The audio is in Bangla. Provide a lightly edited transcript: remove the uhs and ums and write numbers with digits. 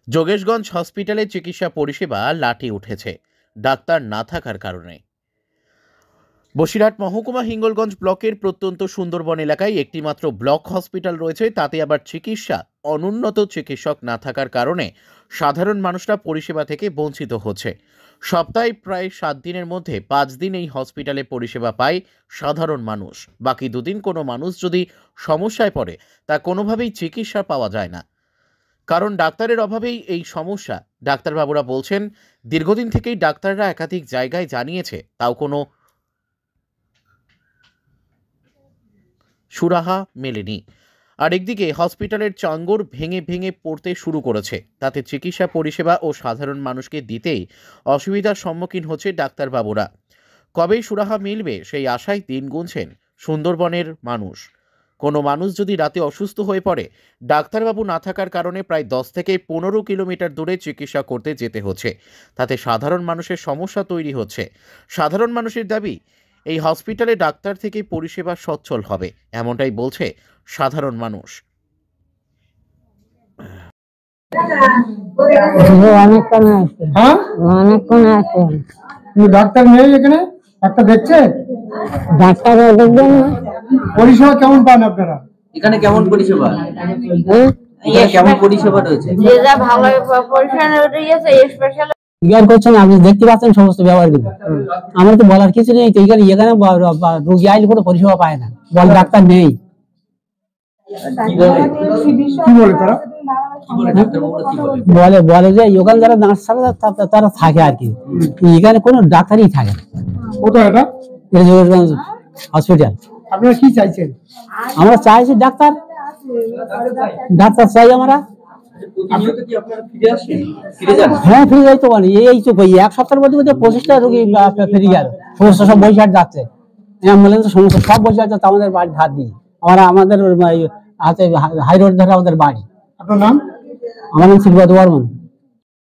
যোগেশগঞ্জ হসপিটালে চিকিৎসা পরিষেবা লাঠি উঠেছে ডাক্তার না থাকার কারণে। বসিরহাট মহকুমা হিঙ্গলগঞ্জ ব্লকের প্রত্যন্ত সুন্দরবন এলাকায় একটিমাত্র ব্লক হসপিটাল রয়েছে, তাতে আবার চিকিৎসা অনুন্নত চিকিৎসক না থাকার কারণে সাধারণ মানুষরা পরিষেবা থেকে বঞ্চিত হচ্ছে। সপ্তাহে প্রায় 7 দিনের মধ্যে 5 দিন এই হসপিটালে পরিষেবা পায় সাধারণ মানুষ। বাকি 2 দিন কোনো মানুষ যদি সমস্যায় পড়ে তা কোনোভাবেই চিকিৎসা পাওয়া যায় না, কারণ ডাক্তারের অভাবেই এই সমস্যা। ডাক্তারবাবুরা বলছেন, দীর্ঘদিন থেকেই ডাক্তাররা একাধিক জায়গায় জানিয়েছে, তাও কোনো সুরাহা মেলেনি। আর একদিকে হসপিটালের চাঙ্গর ভেঙে ভেঙে পড়তে শুরু করেছে, তাতে চিকিৎসা পরিষেবা ও সাধারণ মানুষকে দিতেই অসুবিধার সম্মুখীন হচ্ছে ডাক্তারবাবুরা। কবেই সুরাহা মিলবে সেই আশায় দিন গুনছেন সুন্দরবনের মানুষ। কোনো মানুষ যদি রাতে অসুস্থ হয়ে পড়ে, ডাক্তারবাবু না থাকার কারণে প্রায় 10 থেকে 15 কিলোমিটার দূরে চিকিৎসা করতে যেতে হচ্ছে, তাতে সাধারণ মানুষের সমস্যা তৈরি হচ্ছে। সাধারণ মানুষের দাবি, এই হসপিটালে ডাক্তার থেকে পরিষেবা সচ্ছল হবে, এমনটাই বলছে সাধারণ মানুষ। ডাক্তার নেই এখানে, ডাক্তার দেখছে, ডাক্তার দেখবেন না। পরিষেবা কেমন পান আপনারা এখানে? কেমন পরিষেবা? কেমন পরিষেবা রয়েছে? যেটা ভালো পরিষেবা রয়েছে স্পেশাল বিজ্ঞান করছেন, আপনি দেখতে পাচ্ছেন সমস্ত ব্যবহারগুলো। আমার তো বলার কিছু নেই, তো এখানে রোগী আইলে কোনো পরিষেবা পায় না, বল ডাক্তার নেই। কি বলে তারা? বলে যে ওখানে যারা নার্স তারা থাকে আর কি, এখানে কোনো ডাক্তারই থাকে না। কোথায় এটা? যোগেশগঞ্জ হসপিটাল। আপনারা কি চাইছেন? আমরা চাইছি ডাক্তার চাই আমরা। হ্যাঁ, ফিরে যাই তো। এই তো এক সপ্তাহের মধ্যে 25টা রোগী ফিরে গেল। সমস্ত সব বৈশাখ যাচ্ছে, অ্যাম্বুলেন্স সমস্ত সব বৈশাখ যাচ্ছে আমাদের বাড়ি ধার দিয়ে। আমাদের হাতে হাই রোড ধরে আমাদের বাড়ি। আপনার নাম? আমার নাম শিবরাজ বর্মন।